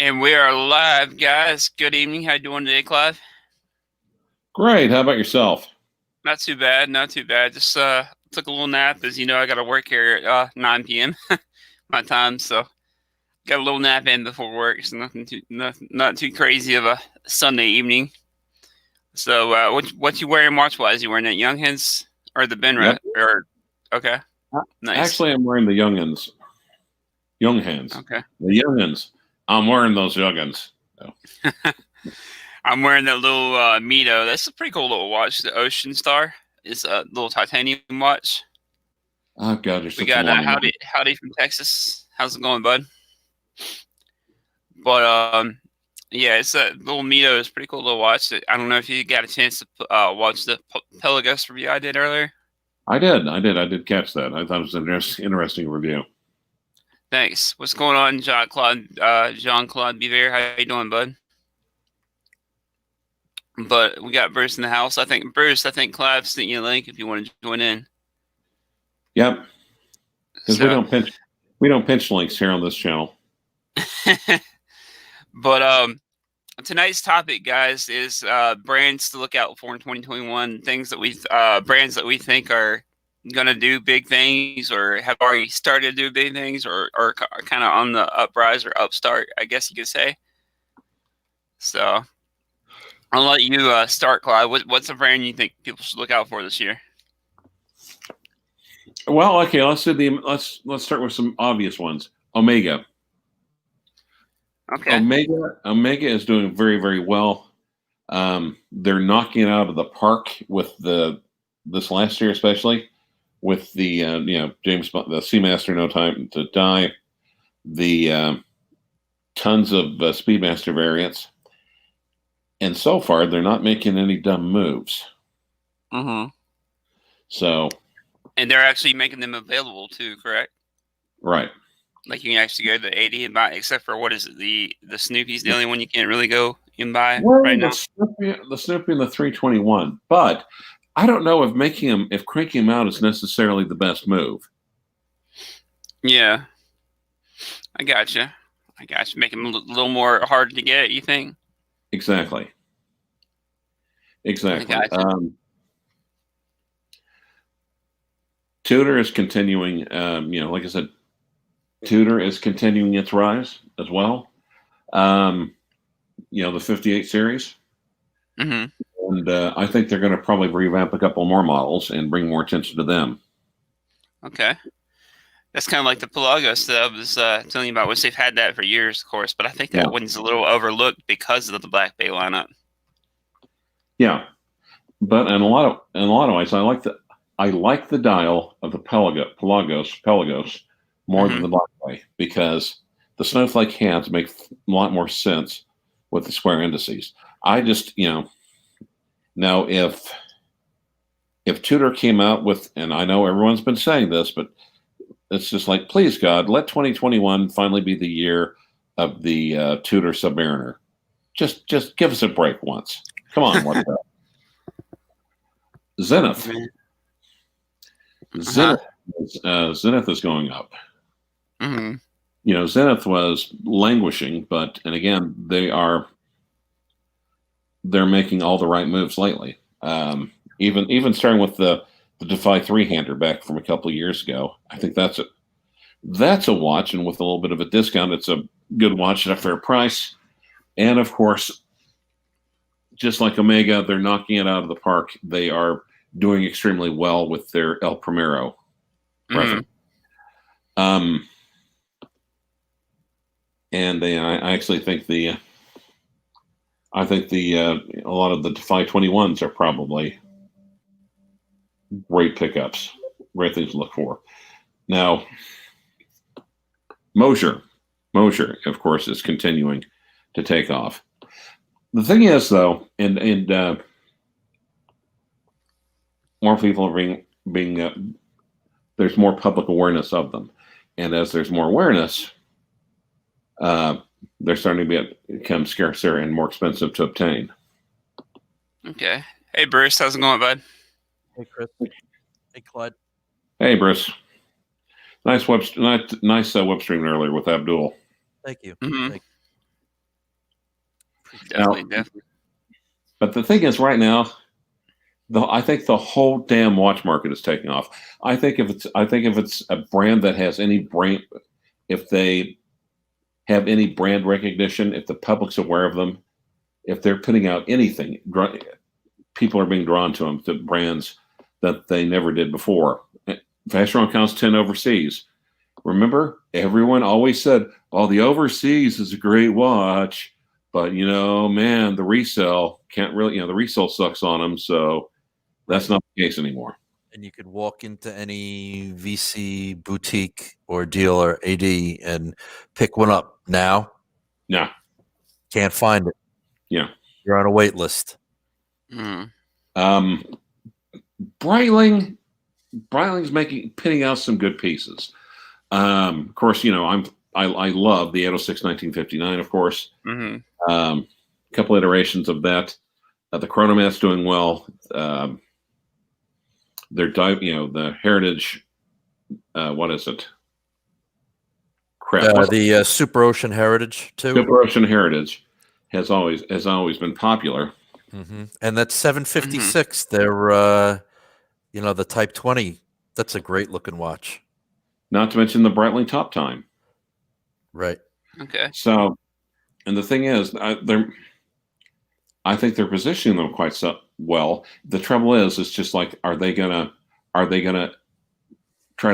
And we are live, guys. Good evening. How you doing today, Clyve? Great. How about yourself? Not too bad. Not too bad. Just took a little nap. As you know, I got to work here at 9 p.m. my time, so got a little nap in before work. So not too crazy of a Sunday evening. So what you wearing watch wise? You wearing that Young Hens or the Ben Yep. Rat? Or okay, nice. Actually, I'm wearing the youngins. Young hands. Okay. The youngins. I'm wearing those youngins. Oh, I'm wearing that little Mito. That's a pretty cool little watch. The Ocean Star. It's a little titanium watch. oh God, you're We such a got morning man. Howdy from Texas. How's it going, bud? But yeah, it's a little Mito. It's pretty cool to watch. I don't know if you got a chance to watch the Pelagos review I did earlier. I did catch that. I thought it was an interesting review. Thanks. What's going on, Jean Claude Biver? How you doing, bud? But we got Bruce in the house. I think Clive sent you a link if you want to join in. Yep. Because So, we don't pinch links here on this channel. but tonight's topic, guys, is brands to look out for in 2021. Things that brands that we think are gonna do big things, or have already started to do big things, or are kind of on the uprise or upstart, I guess you could say. So I'll let you start, Clyde. What's a brand you think people should look out for this year? Well, okay. Let's start with some obvious ones. Omega. Okay. Omega is doing very, very well. They're knocking it out of the park with this last year, especially with the James Bond, the Seamaster, No Time to Die, the tons of Speedmaster variants, and so far they're not making any dumb moves. Mm-hmm. So, and they're actually making them available too, correct? Right. Like you can actually go to the 80 and buy, except for what is it? The Snoopy's the only one you can't really go and buy right now. The Snoopy and the 321, but I don't know if cranking them out is necessarily the best move. Yeah, I gotcha. Make them a little more hard to get. You think? Exactly. Tudor is continuing. Like I said, Tudor is continuing its rise as well. The 58 series. Mm-hmm. And I think they're going to probably revamp a couple more models and bring more attention to them. Okay. That's kind of like the Pelagos that I was telling you about, which they've had that for years, of course, but I think that one's a little overlooked because of the Black Bay lineup. Yeah, but in a lot of ways, I like the dial of the Pelagos more than the Black Bay, because the snowflake hands make a lot more sense with the square indices. I just now if Tudor came out with, and I know everyone's been saying this, but it's just like, please God, let 2021 finally be the year of the Tudor Submariner. Just give us a break once. Come on, what's up? Zenith. Zenith is going up. Mm-hmm. Zenith was languishing, and again, they're making all the right moves lately. Even starting with the Defy 3-hander back from a couple of years ago. I think that's a watch, and with a little bit of a discount, it's a good watch at a fair price. And of course, just like Omega, they're knocking it out of the park. They are doing extremely well with their El Primero. Mm-hmm. And I actually think a lot of the Defy 21s are probably great pickups, great things to look for. Now, Mosier, of course, is continuing to take off. The thing is, though, and more people are being there's more public awareness of them, and as there's more awareness, they're starting to become scarcer and more expensive to obtain. Okay. Hey, Bruce, how's it going, bud? Hey, Chris. Hey, Clyde. Hey, Bruce. Nice web stream earlier with Abdul. Thank you. Mm-hmm. Thank Definitely. But the thing is, right now, I think the whole damn watch market is taking off. I think if it's a brand that has any brand, if they have any brand recognition, if the public's aware of them, if they're putting out anything, people are being drawn to them, to brands that they never did before. Vacheron counts 10 overseas. Remember, everyone always said, "Oh, the overseas is a great watch," but man, the resale can't really. The resale sucks on them, so that's not the case anymore. And you could walk into any VC boutique or dealer AD and pick one up. Now, Yeah, can't find it. yeah. You're on a wait list. Mm. Breitling's pitting out some good pieces. Of course, I love the 806 1959. Of course, a couple iterations of that. The Chronomath's doing well. The Heritage. What is it? Crap. The Super Ocean Heritage too. Super Ocean Heritage has always been popular. Mm-hmm. And that 756. They're the Type 20. That's a great looking watch. Not to mention the Breitling Top Time. Right. Okay. So, and the thing is, I think they're positioning them quite well. The trouble is, it's just like, are they gonna try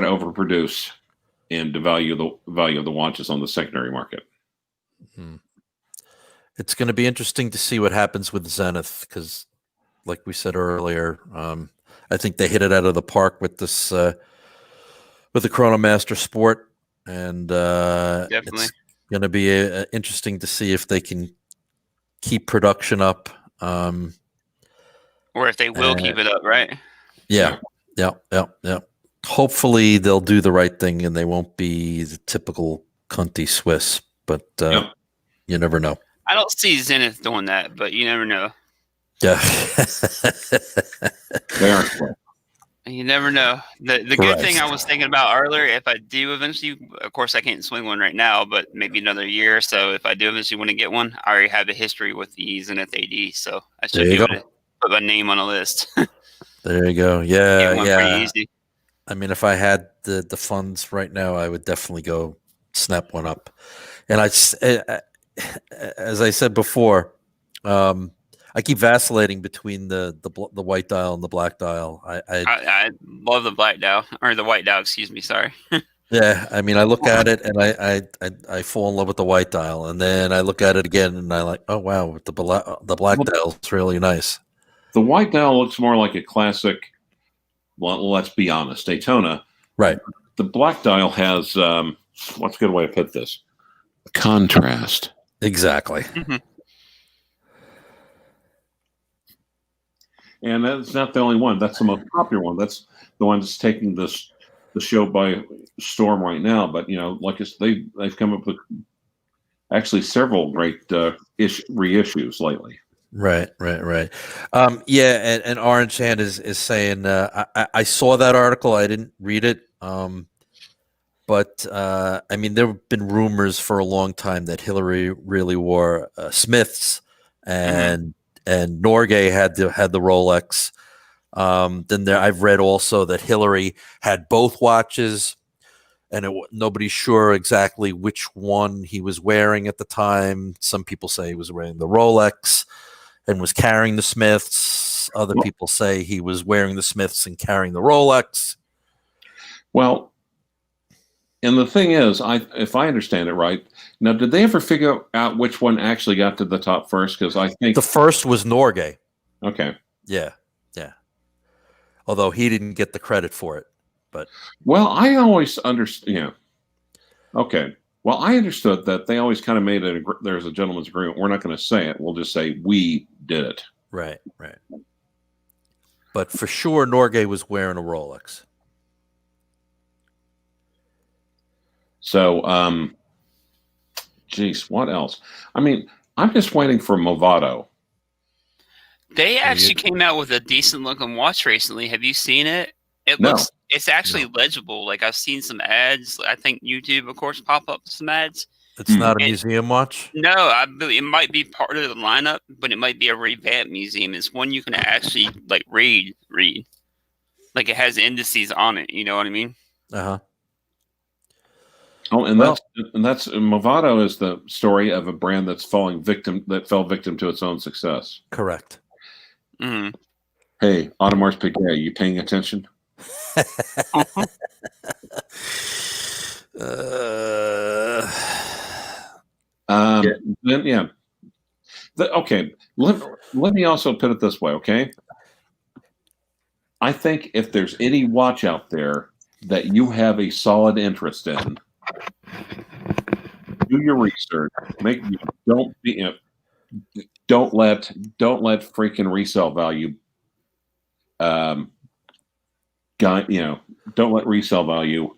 to overproduce and devalue the value of the watches on the secondary market? Mm-hmm. It's going to be interesting to see what happens with Zenith because, like we said earlier, I think they hit it out of the park with this with the Chronomaster Sport, and it's going to be interesting to see if they can keep production up, or if they will keep it up, right? Yeah. Hopefully, they'll do the right thing and they won't be the typical cunty Swiss, but you never know. I don't see Zenith doing that, but you never know. Yeah. They are Swiss. You never know. The good thing I was thinking about earlier, if I do eventually, of course I can't swing one right now, but maybe another year or so, if I do eventually want to get one, I already have a history with the Zenith AD, so I should be able to put my name on a list. There you go. Yeah, pretty easy. I mean, if I had the funds right now, I would definitely go snap one up. And as I said before, I keep vacillating between the white dial and the black dial. I love the black dial, or the white dial. Excuse me. Sorry. Yeah, I mean, I look at it and I fall in love with the white dial, and then I look at it again and I like, oh wow, the black dial is really nice. The white dial looks more like a classic. Well, let's be honest, Daytona. Right. The black dial has what's a good way to put this? Contrast. Exactly. Mm-hmm. And that's not the only one. That's the most popular one. That's the one that's taking the show by storm right now. But like they've come up with actually several great reissues lately. Right. Yeah, and Orange Hand is saying I saw that article. I didn't read it. But I mean, there have been rumors for a long time that Hillary really wore Smiths, and Norgay had the Rolex. Then I've read also that Hillary had both watches, and nobody's sure exactly which one he was wearing at the time. Some people say he was wearing the Rolex and was carrying the Smiths. Other people say he was wearing the Smiths and carrying the Rolex. Well, and the thing is, if I understand it right, now did they ever figure out which one actually got to the top first? Because I think the first was Norgay. Okay. Yeah. Although he didn't get the credit for it, but I always understand. Yeah. Okay. Well, I understood that they always kind of made it. There's a gentleman's agreement. We're not going to say it. We'll just say we did it. Right. But for sure, Norgay was wearing a Rolex. So, geez, what else? I mean, I'm just waiting for Movado. They actually came out with a decent looking watch recently. Have you seen it? It's actually legible. Like I've seen some ads. I think YouTube, of course, pop up some ads. It's not a museum watch? No, I believe it might be part of the lineup, but it might be a revamped museum. It's one you can actually like read. Like it has indices on it. You know what I mean? Uh-huh. Oh, and that's Movado is the story of a brand that fell victim to its own success. Correct. Mm-hmm. Hey, Audemars Piguet, you paying attention? Then yeah. Okay. Let me also put it this way. Okay. I think if there's any watch out there that you have a solid interest in, do your research. Don't let freaking resale value don't let resale value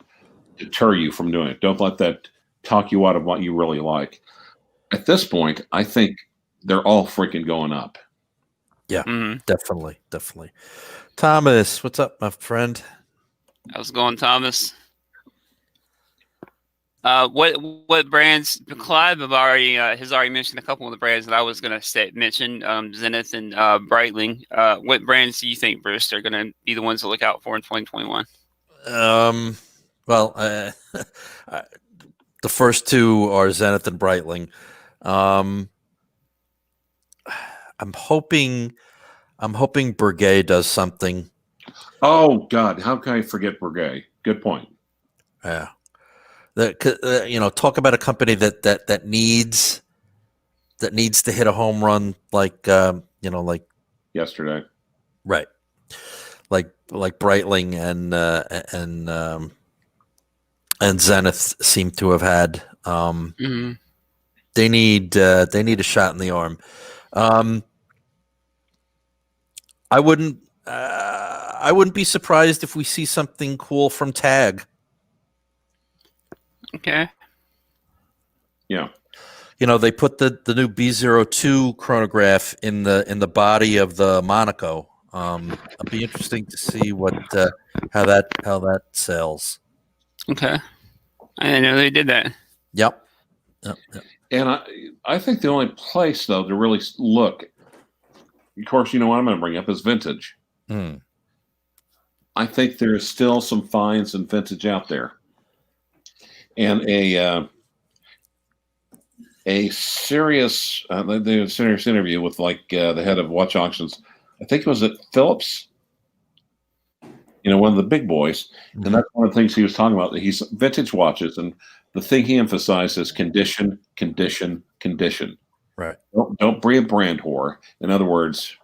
deter you from doing it. Don't let that talk you out of what you really like. At this point, I think they're all freaking going up. Yeah, definitely. Thomas, what's up, my friend? How's it going, Thomas? What brands? Clyve has already mentioned a couple of the brands that I was going to mention. Zenith and Breitling. What brands do you think, Bruce, are going to be the ones to look out for in 2021? Well, the first two are Zenith and Breitling. I'm hoping Breguet does something. Oh God, how can I forget Breguet? Good point. Yeah. Talk about a company that needs to hit a home run like yesterday, right? Like Breitling and Zenith seem to have had. They need a shot in the arm. I wouldn't be surprised if we see something cool from Tag. Okay. Yeah. They put the new B02 chronograph in the body of the Monaco. It'll be interesting to see how that sells. Okay. I didn't know they did that. Yep. And I think the only place though to really look, of course, you know what I'm going to bring up is vintage. I think there is still some finds in vintage out there. And a serious interview with the head of watch auctions. I think it was at Phillips, one of the big boys. And that's one of the things he was talking about. He's vintage watches, and the thing he emphasized is condition. Right. Don't be a brand whore. In other words,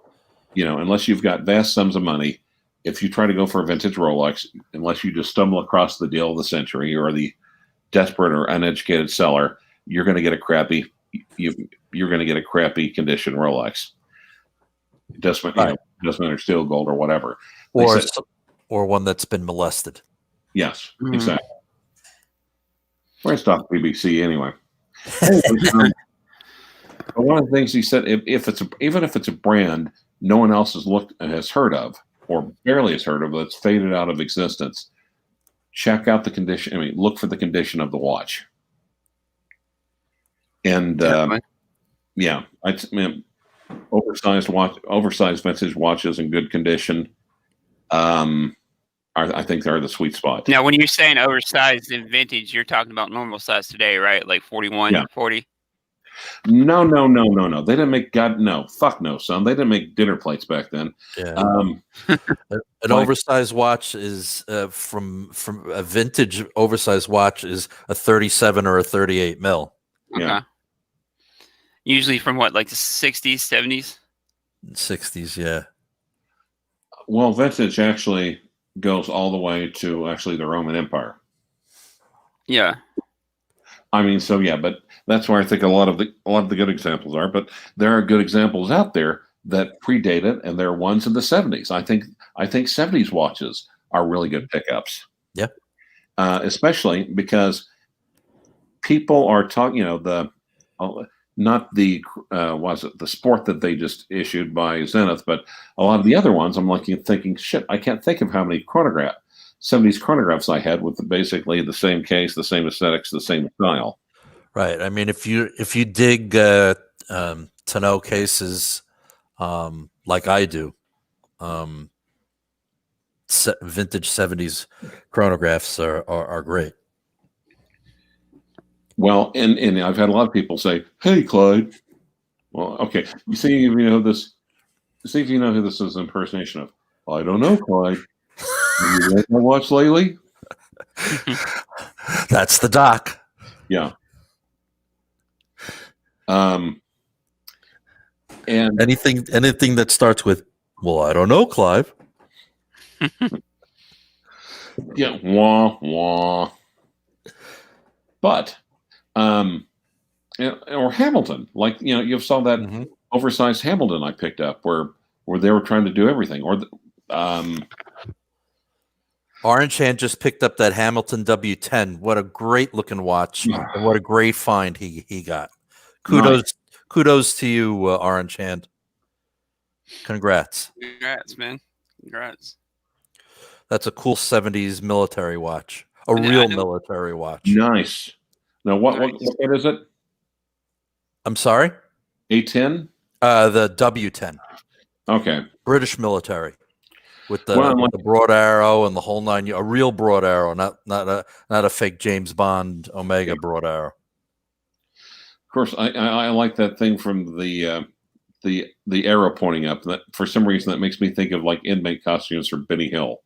unless you've got vast sums of money, if you try to go for a vintage Rolex, unless you just stumble across the deal of the century or the desperate or uneducated seller, you're going to get a crappy condition Rolex. It doesn't matter, steel gold or whatever, or one that's been molested. Yes, exactly. Where's Dr. BBC anyway? One of the things he said, even if it's a brand no one else has heard of or barely has heard of, that's faded out of existence, check out the condition. Look for the condition of the watch. And oversized vintage watches in good condition. I think they're the sweet spot. Now, when you're saying oversized in vintage, you're talking about normal size today, right? Like 41, 40. No. They didn't make fuck no, son. They didn't make dinner plates back then. Yeah. An oversized watch is from a vintage oversized watch is a 37 or a 38 mil. Okay. Yeah. Usually from what, like the 60s, 70s? 60s, yeah. Well, vintage actually goes all the way to actually the Roman Empire. Yeah. But that's where I think a lot of the good examples are. But there are good examples out there that predate it, and there are ones in the 70s. I think 70s watches are really good pickups. Yeah. Especially because people are talking, not the the sport that they just issued by Zenith, but a lot of the other ones. I'm thinking, shit, I can't think of how many 70s chronographs I had with basically the same case, the same aesthetics, the same style. Right. I mean, if you dig tonneau cases like I do, vintage 70s chronographs are great. Well, and I've had a lot of people say, "Hey, Clyde." Well, okay. You see, you know this. See if you know who this is an impersonation of. I don't know, Clyde. You read my watch lately? That's the doc. Yeah. And anything that starts with, well, I don't know, Clyve. Yeah, wah wah. But or Hamilton, like you saw that oversized Hamilton I picked up where they were trying to do everything. Or Orange Hand just picked up that Hamilton W10. What a great looking watch, and what a great find he got. Kudos to you, Orange Hand. Congrats, man. Congrats. That's a cool 70s military watch. A real military watch. Nice. Now, what is it? I'm sorry? A10? The W10. Okay. British military with the broad arrow and the whole nine. A real broad arrow, not a fake James Bond Omega broad arrow. Of course, I like that thing from the arrow pointing up. That for some reason that makes me think of like inmate costumes for Benny Hill.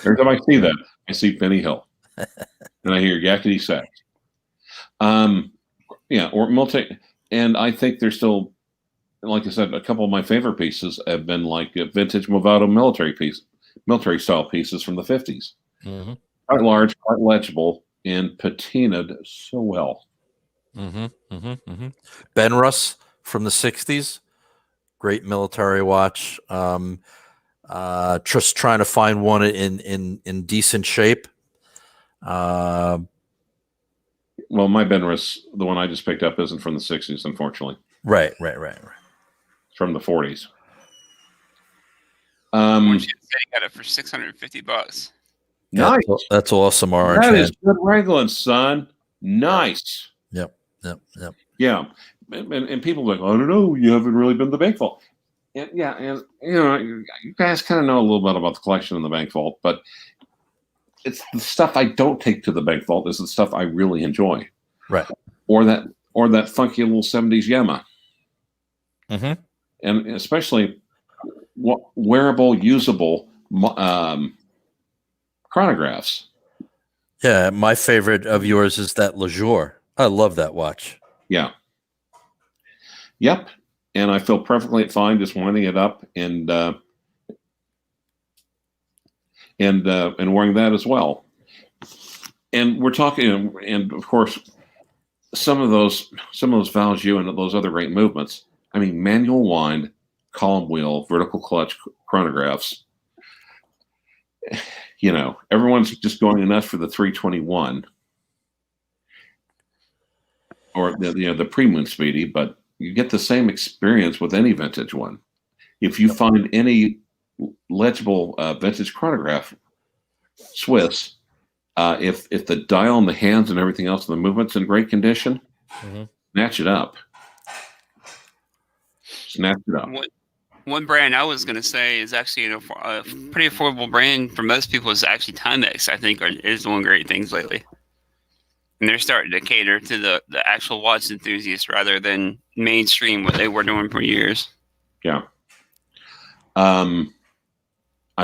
Every time I see that, I see Benny Hill, and I hear yakety sax. Or multi, and I think there's still, like I said, a couple of my favorite pieces have been like vintage Movado military style pieces from the 50s. Mm-hmm. Quite large, quite legible, and patinaed so well. Benrus from the 60s, great military watch. Just trying to find one in decent shape. Well, my Benrus, the one I just picked up, isn't from the 60s, unfortunately. Right. It's from the 40s. You got it for $650. Nice. That's awesome, Orange. That is good wrangling, son. Nice. Yep. Yeah, and people are like, I don't know, you haven't really been to the bank vault. And you guys kind of know a little bit about the collection in the bank vault, but it's the stuff I don't take to the bank vault is the stuff I really enjoy. Right. Or that funky little 70s Yamaha. Mm-hmm. And especially wearable, usable chronographs. Yeah, my favorite of yours is that Lejour. I love that watch. Yeah. Yep. And I feel perfectly fine just winding it up and wearing that as well. And we're talking, and of course, some of those Valjoux and those other great movements. I mean, manual wind, column wheel, vertical clutch chronographs. Everyone's just going nuts for the 321 or the pre-moon Speedy, but you get the same experience with any vintage one. If you find any legible vintage chronograph, Swiss, if the dial and the hands and everything else and the movement's in great condition, snatch it up. One brand I was going to say is actually a pretty affordable brand for most people is actually Timex. I think is doing great things lately. And they're starting to cater to the actual watch enthusiasts rather than mainstream what they were doing for years. Yeah. I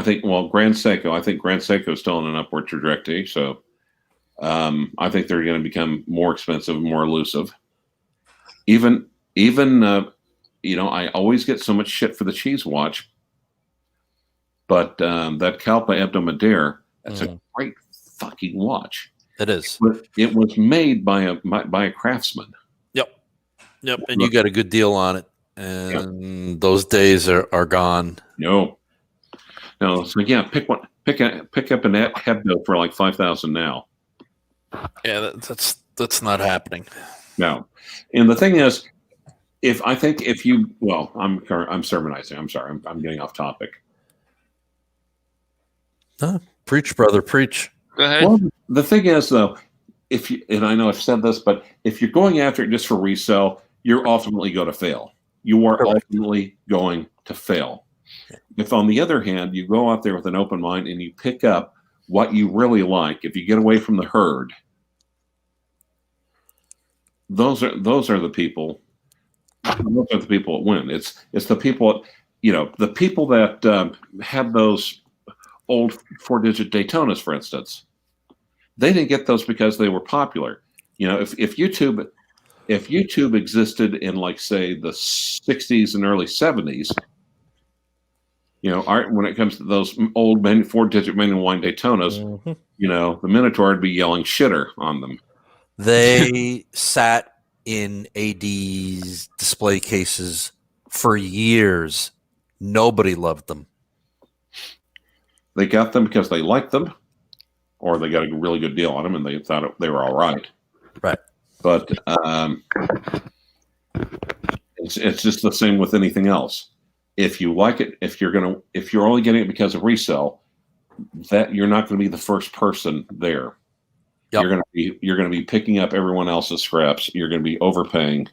think Grand Seiko is still on an upward trajectory. So I think they're going to become more expensive, more elusive. Even I always get so much shit for the cheese watch, but that Kalpa Hebdo Madeira, that's a great fucking watch. It is. It was made by a craftsman. Yep. And you got a good deal on it, and those days are gone. No. So yeah, pick up an Hebdo for like 5,000 now. Yeah, that's not happening. No, and the thing is, I'm sermonizing. I'm sorry, I'm getting off topic. Preach, brother, preach. Go ahead. Well, the thing is, though, if you, and I know I've said this, but if you're going after it just for resale, you're ultimately going to fail. You are Correct. ultimately going to fail. If, on the other hand, you go out there with an open mind and you pick up what you really like, if you get away from the herd, those are the people. Those are the people that win. It's the people, the people that had those old 4-digit Daytonas, for instance. They didn't get those because they were popular. If YouTube existed in, like, say, the 60s and early 70s, when it comes to those old 4-digit manual line Daytonas, the Minotaur would be yelling shitter on them. They sat in AD's display cases for years. Nobody loved them. They got them because they liked them, or they got a really good deal on them and they thought they were all right. Right. But it's just the same with anything else. If you like it, if you're only getting it because of resale, that you're not going to be the first person there. Yep. You're going to be picking up everyone else's scraps. You're going to be overpaying,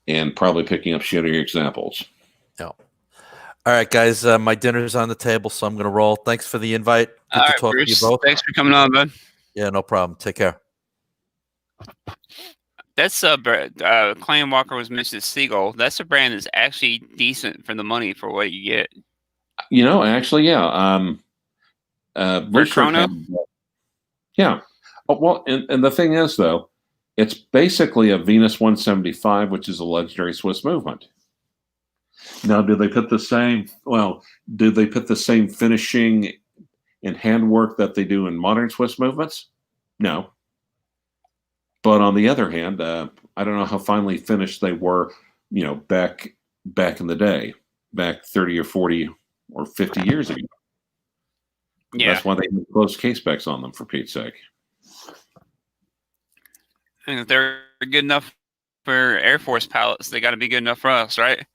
and probably picking up shittier examples. Yep. All right, guys. My dinner's on the table, so I'm going to roll. Thanks for the invite. Good to talk Bruce, to you both. Thanks for coming on, bud. Yeah, no problem. Take care. That's Clan Walker was mentioned Seagull. That's a brand that's actually decent for the money for what you get. Actually, yeah. Chrono? Yeah. Oh, well, and the thing is, though, it's basically a Venus 175, which is a legendary Swiss movement. Now, do they put the same finishing and handwork that they do in modern Swiss movements? No. But on the other hand, I don't know how finely finished they were, back in the day, back 30 or 40 or 50 years ago. Yeah. That's why they have closed case specs on them, for Pete's sake. And if they're good enough for Air Force pilots, they got to be good enough for us, right?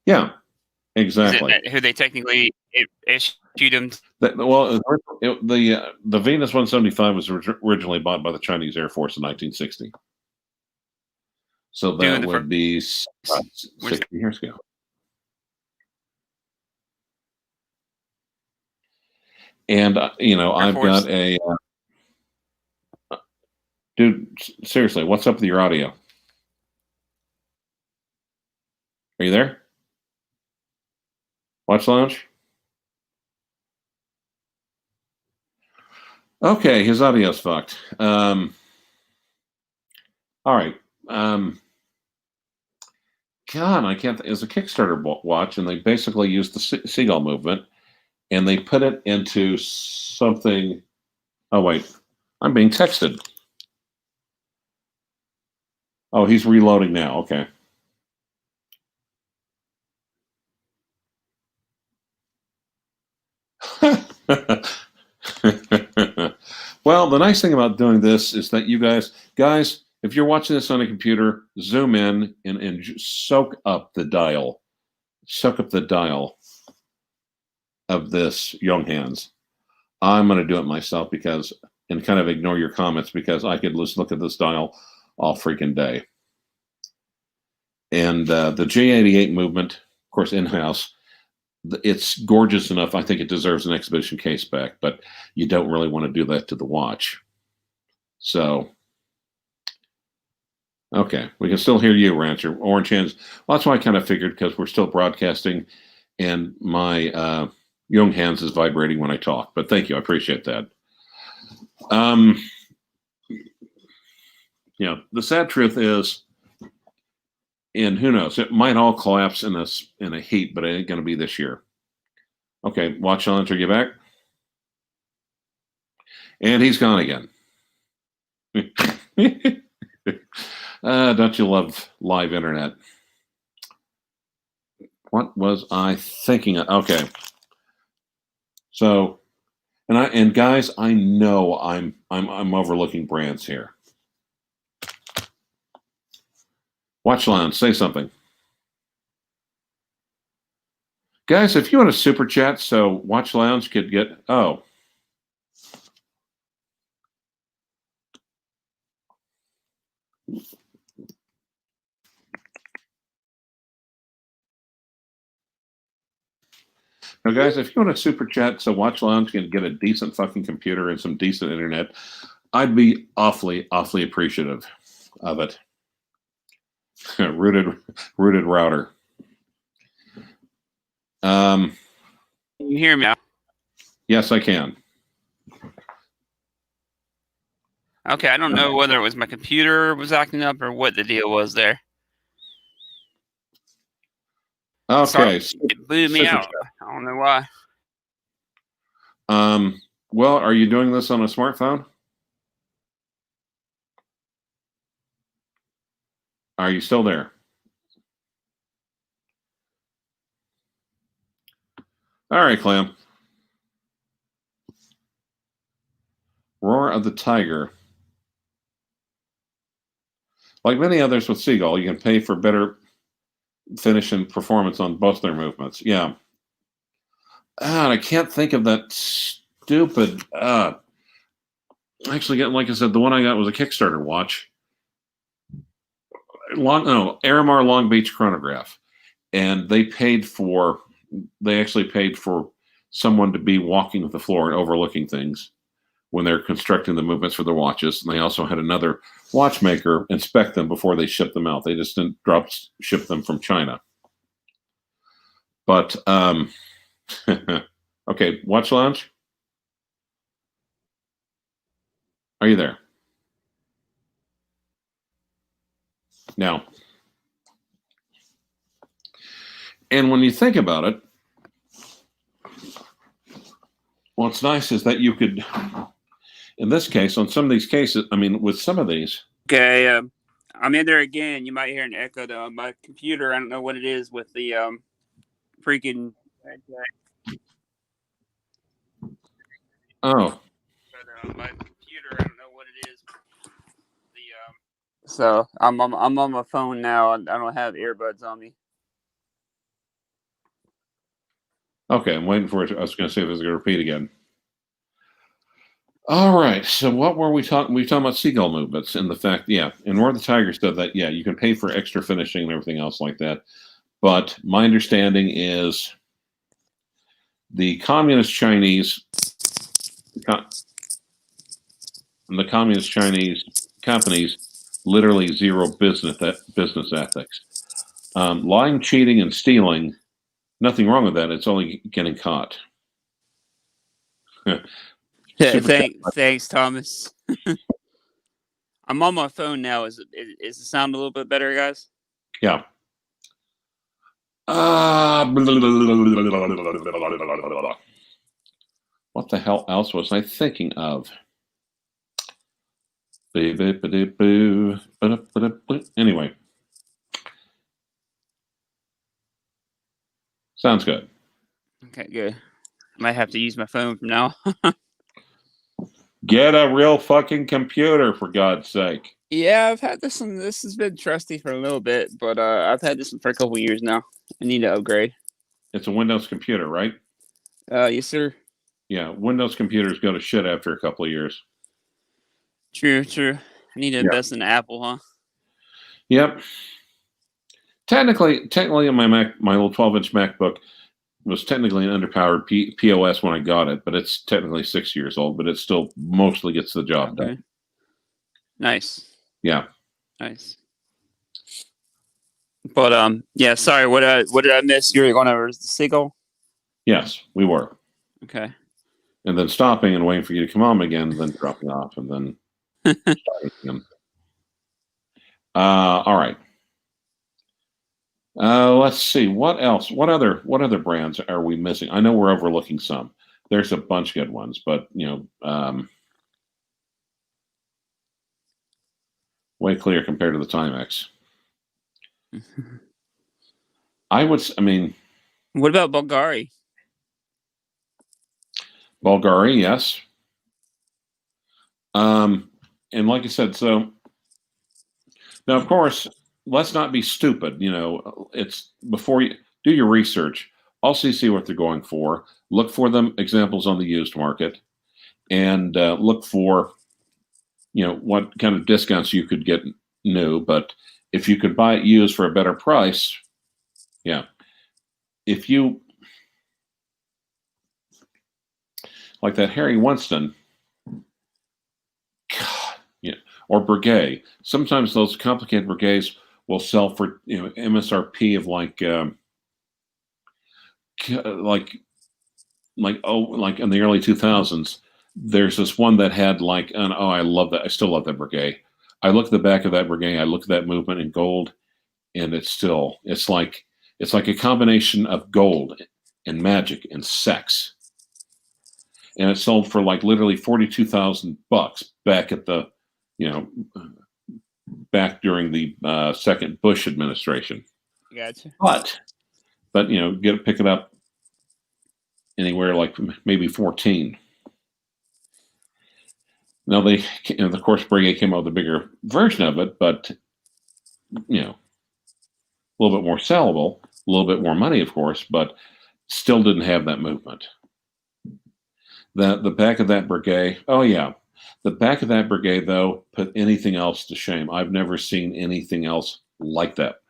Yeah, exactly. Who they technically issued them? The Venus 175 was originally bought by the Chinese Air Force in 1960. So that would be 60 years ago. And, I've got a... dude, seriously, what's up with your audio? Are you there? Watch Lounge? Okay, his audio's fucked. All right. God, I can't... It's a Kickstarter watch, and they basically used the Seagull movement, and they put it into something... Oh, wait. I'm being texted. Oh, he's reloading now. Okay. Well, the nice thing about doing this is that you guys, if you're watching this on a computer, zoom in and soak up the dial of this Young Hands. I'm going to do it myself and kind of ignore your comments, because I could just look at this dial all freaking day. And the J88 movement, of course, in-house, it's gorgeous enough. I think it deserves an exhibition case back, but you don't really want to do that to the watch. So, okay, we can still hear you, Rancher. Orange Hands. Well, that's why I kind of figured, because we're still broadcasting, and my Young Hands is vibrating when I talk. But thank you, I appreciate that. The sad truth is, and who knows, it might all collapse in a heap, but it ain't going to be this year. Okay, Watch Challenge, are you back? And he's gone again. Don't you love live internet? What was I thinking of? Okay. So, and guys, I know I'm overlooking brands here. Watch Lounge, say something. Guys, if you want to super chat so Watch Lounge could get... Oh. Now, guys, if you want to super chat so Watch Lounge can get a decent fucking computer and some decent internet, I'd be awfully, awfully appreciative of it. rooted router. Can you hear me now? Yes, I can. Okay, I don't know whether it was my computer was acting up or what the deal was there. Okay. It booted me out. I don't know why. Well, are you doing this on a smartphone? Are you still there? All right, Clam. Roar of the Tiger. Like many others with Seagull, you can pay for better finish and performance on both their movements. Yeah. I can't think of that stupid. Actually, like I said, the one I got was a Kickstarter watch. Aramar Long Beach chronograph, and they actually paid for someone to be walking the floor and overlooking things when they're constructing the movements for their watches. And they also had another watchmaker inspect them before they shipped them out. They just didn't ship them from China. But okay, Watch Lounge, are you there? Now, and when you think about it, what's nice is that you could, in this case, on some of these cases, I mean, with some of these. Okay, I'm in there again. You might hear an echo though. My computer, I don't know what it is with the freaking. Oh. But, my computer, I don't know what it is. So I'm on my phone now. I don't have earbuds on me. Okay, I'm waiting for it. I was going to see if it was going to repeat again. All right. So what were we talking? We were talking about Seagull movements and the fact, and Roar the Tiger said that, you can pay for extra finishing and everything else like that. But my understanding is the communist Chinese companies literally zero business ethics. Lying, cheating, and stealing, nothing wrong with that. It's only getting caught. Thanks, Thomas. I'm on my phone now. Is the sound a little bit better, guys? Yeah. What the hell else was I thinking of? Anyway. Sounds good. Okay, good. I might have to use my phone from now. Get a real fucking computer, for God's sake. Yeah, I've had this one. This has been trusty for a little bit, but I've had this one for a couple years now. I need to upgrade. It's a Windows computer, right? Yes, sir. Yeah, Windows computers go to shit after a couple of years. True. I need to invest in Apple, huh? Yep. Technically, in my little 12-inch MacBook was technically an underpowered POS when I got it, but it's technically 6 years old, but it still mostly gets the job done. Nice. Yeah. Nice. But sorry, what did I miss? You were going over the Seagull? Yes, we were. Okay. And then stopping and waiting for you to come on again, then dropping off, and then starting again. All right. Let's see. What else? What other brands are we missing? I know we're overlooking some. There's a bunch of good ones, but way clear compared to the Timex. What about Bulgari? Bulgari, yes. And like I said, so now, of course, let's not be stupid. It's before you do your research, also see what they're going for. Look for them examples on the used market, and look for what kind of discounts you could get new, but if you could buy it used for a better price, yeah. If you like that Harry Winston, God, yeah, or Breguet. Sometimes those complicated Breguets will sell for MSRP of like in the early 2000s. There's this one that had I love that. I still love that Breguet. I look at the back of that Breguet. I look at that movement in gold, and it's like a combination of gold and magic and sex. And it sold for like literally $42,000 back at the, back during the second Bush administration. Gotcha. But pick it up anywhere like maybe 14. Now of course, Breguet came out with a bigger version of it, but a little bit more sellable, a little bit more money, of course, but still didn't have that movement. The back of that Breguet, the back of that Breguet, though, put anything else to shame. I've never seen anything else like that.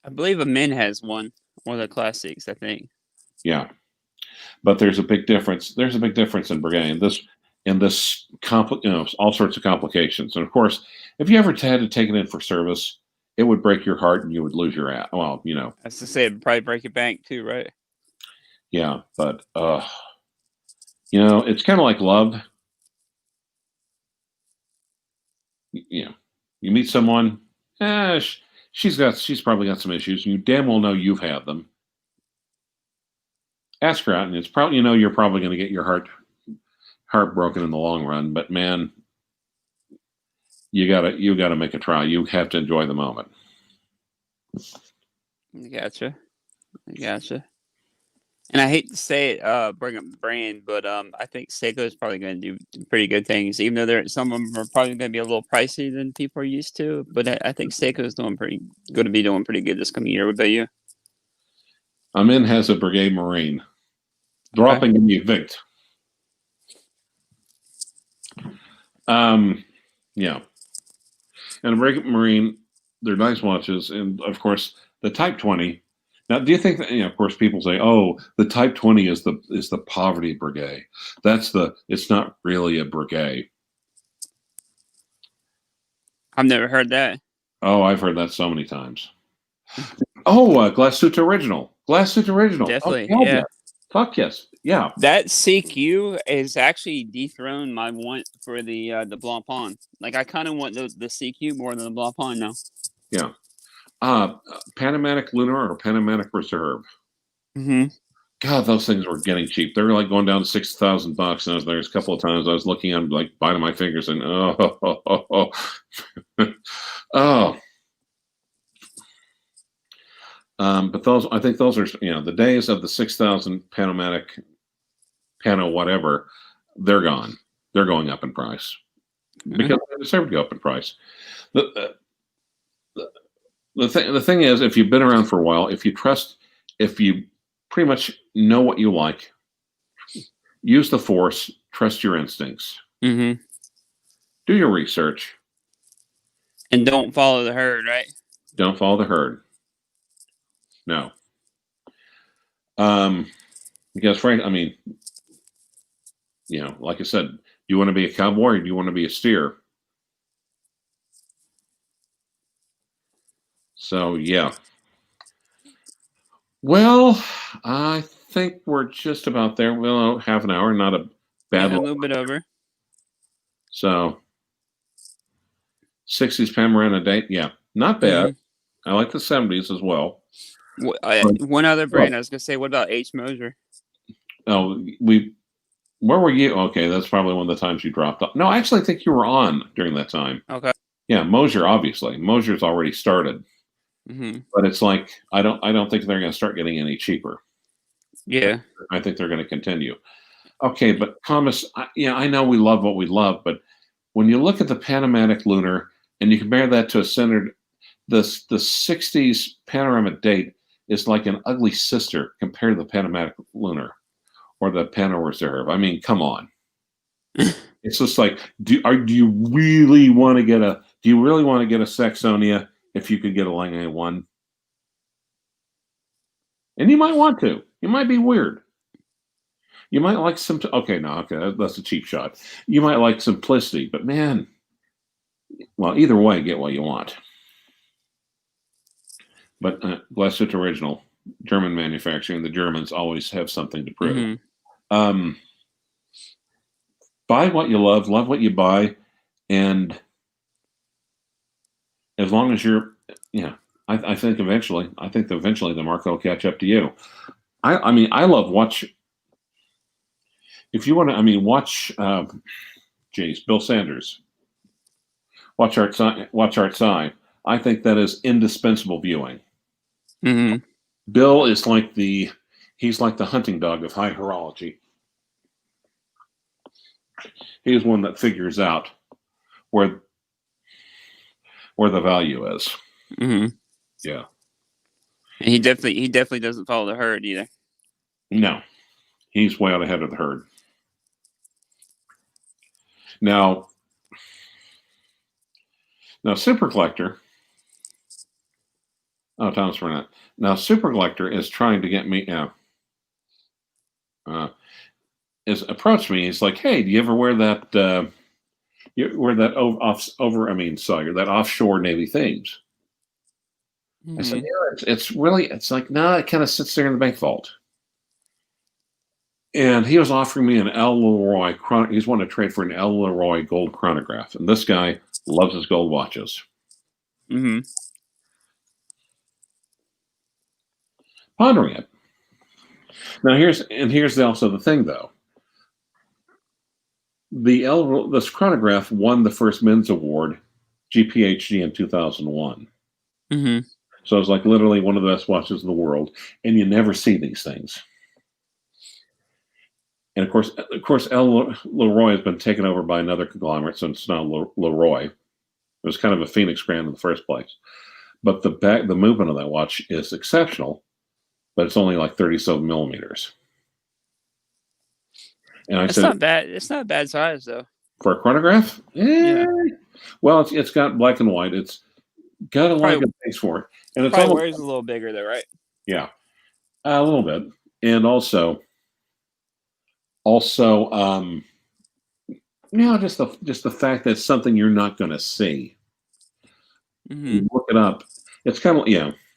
I believe a Min has one of the classics, I think. Yeah, but there's a big difference. There's a big difference in Breguet, and this all sorts of complications. And of course, if you ever had to take it in for service, it would break your heart and you would lose your ass. Well, As to say, it'd probably break your bank too, right? Yeah, but it's kind of like love. You meet someone, she's probably got some issues, and you damn well know you've had them. Ask her out, and it's probably you're probably going to get your heart broken in the long run. But man, you gotta make a try. You have to enjoy the moment. Gotcha. And I hate to say it, bring up the brand, but I think Seiko is probably going to do pretty good things, even though some of them are probably going to be a little pricey than people are used to. But I think Seiko is going to be doing pretty good this coming year. What about you? Amin has a Brigade Marine. Dropping in the Vict. Yeah. And a Brigade Marine, they're nice watches, and of course the Type 20. Now, do you think that, of course, people say, "Oh, the Type 20 is the poverty Breguet." It's not really a Breguet. I've never heard that. Oh, I've heard that so many times. Oh, Glass Suit Original. Definitely, oh, yeah. Fuck yes, yeah. That CQ is actually dethroned my want for the Blancpain. Like, I kind of want the CQ more than the Blancpain now. Yeah. Panamanic Lunar or Panamanic Reserve. Mm-hmm. God, those things were getting cheap. They were like going down to $6,000. And there's a couple of times I was looking at them, like biting my fingers and oh. But I think those are the days of the 6,000 Panamanic, Pano whatever. They're gone. They're going up in price because they deserve to go up in price. The thing is, if you've been around for a while, if you pretty much know what you like, use the force, trust your instincts, do your research, and don't follow the herd, right? Don't follow the herd. No. Because Frank, like I said, do you want to be a cowboy or do you want to be a steer? So, yeah. Well, I think we're just about there. Well, half an hour, not a bad a little bit over. So, 60s Panorama date, yeah, not bad. I like the 70s as well. One other brand I was going to say, what about H. Moser? Oh, where were you? Okay, that's probably one of the times you dropped off. No, I actually think you were on during that time. Okay. Yeah, Moser, obviously. Moser's already started. But it's like I don't think they're going to start getting any cheaper. Yeah, I think they're going to continue. Okay, but Thomas, I know we love what we love, but when you look at the Panamanic Lunar and you compare that to a centered, the 60s Panorama date is like an ugly sister compared to the Panamanic Lunar or the Pano Reserve. Come on. It's just like, do you really want to get a Do you really want to get a Saxonia if you could get a Lange 1? And you might want to. It might be weird. You might like some. Okay, no, okay, that's a cheap shot. You might like simplicity, but man, well, either way, get what you want. But Glashütte original, German manufacturing. The Germans always have something to prove. Buy what you love what you buy, and as long as you're, I think eventually the market will catch up to you. I mean, I love watch. If you want to, watch. Bill Sanders. Watch Art Sci. I think that is indispensable viewing. Bill is like he's like the hunting dog of high horology. He's one that figures out where the value is. Yeah. And he definitely doesn't follow the herd either. No, he's way out ahead of the herd. Now, Super Collector. Oh, Thomas Burnett. Now, Super Collector is trying to get me. Is approached me. He's like, "Hey, do you ever wear that? That offshore Navy themes?" I said, "Yeah, it's really. It's like, no, it kind of sits there in the bank vault." And he was offering me an L. Leroy. He's wanting to trade for an L. Leroy gold chronograph, and this guy loves his gold watches. Pondering it. Now here's also the thing, though. This chronograph won the first men's award, GPHG, in 2001. So it's like literally one of the best watches in the world, and you never see these things. And of course, L. Leroy has been taken over by another conglomerate, so it's now Leroy. It was kind of a Phoenix brand in the first place, but the movement of that watch is exceptional, but it's only like 37 millimeters. And I said, not bad. It's not a bad size though for a chronograph. Yeah. Well, it's got black and white. It's got a lot of good things for it, and it's probably wears a little bigger though, right? Yeah, a little bit, and also, just the fact that it's something you're not going to see. You look it up. It's kind of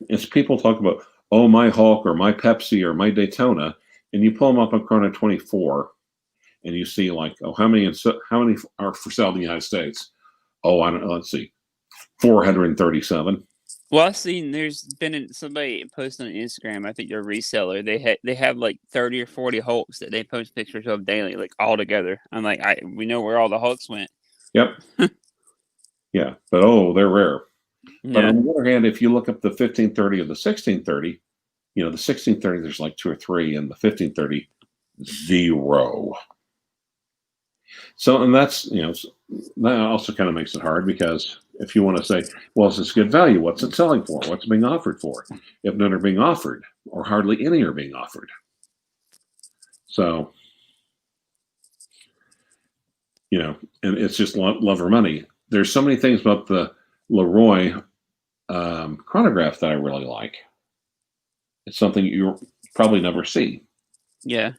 it's people talk about, oh, my Hulk or my Pepsi or my Daytona, and you pull them up on Chrono 24. And you see like, oh, how many are for sale in the United States? Oh, I don't know. Let's see, 437. Well, I've seen there's been somebody posting on Instagram. I think they're a reseller. They have like 30 or 40 Hulks that they post pictures of daily, like all together. I'm like, we know where all the Hulks went. Yep. Yeah, but they're rare. Yeah. But on the other hand, if you look up the 1530 or the 1630, the 1630 there's like 2 or 3, and the 1530 0. So, and that's, that also kind of makes it hard, because if you want to say, well, is this good value? What's it selling for? What's it being offered for? If none are being offered, or hardly any are being offered. So, and it's just love or money. There's so many things about the Leroy chronograph that I really like. It's something you'll probably never see. Yeah.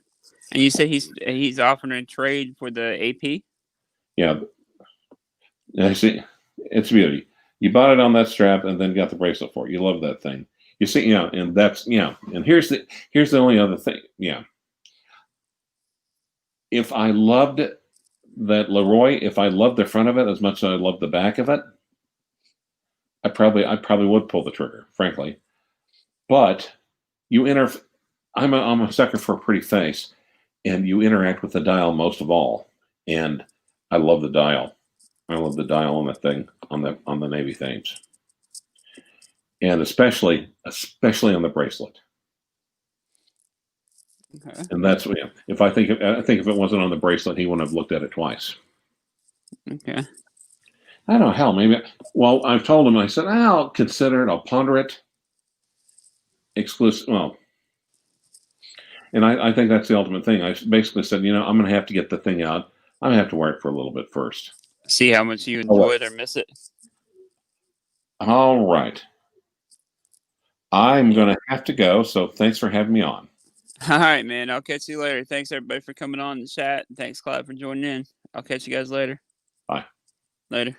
And you say he's offering a trade for the AP? Yeah. I see. It's beauty. You bought it on that strap and then got the bracelet for it. You love that thing. You see, and that's, and here's the only other thing. Yeah. If I loved that Leroy, if I loved the front of it as much as I loved the back of it, I probably would pull the trigger, frankly. But I'm a sucker for a pretty face. And you interact with the dial most of all, and I love the dial. I love the dial on that thing, on the Navy themes, and especially on the bracelet. Okay. And that's if I think if it wasn't on the bracelet, he wouldn't have looked at it twice. Okay. I don't know. Hell, maybe. Well, I've told him. I said, I'll consider it. I'll ponder it. Exclusive. Well. And I think that's the ultimate thing. I basically said, I'm going to have to get the thing out. I'm going to have to wear it for a little bit first. See how much you enjoy it or miss it. All right. I'm going to have to go, so thanks for having me on. All right, man. I'll catch you later. Thanks, everybody, for coming on the chat. And thanks, Clyve, for joining in. I'll catch you guys later. Bye. Later.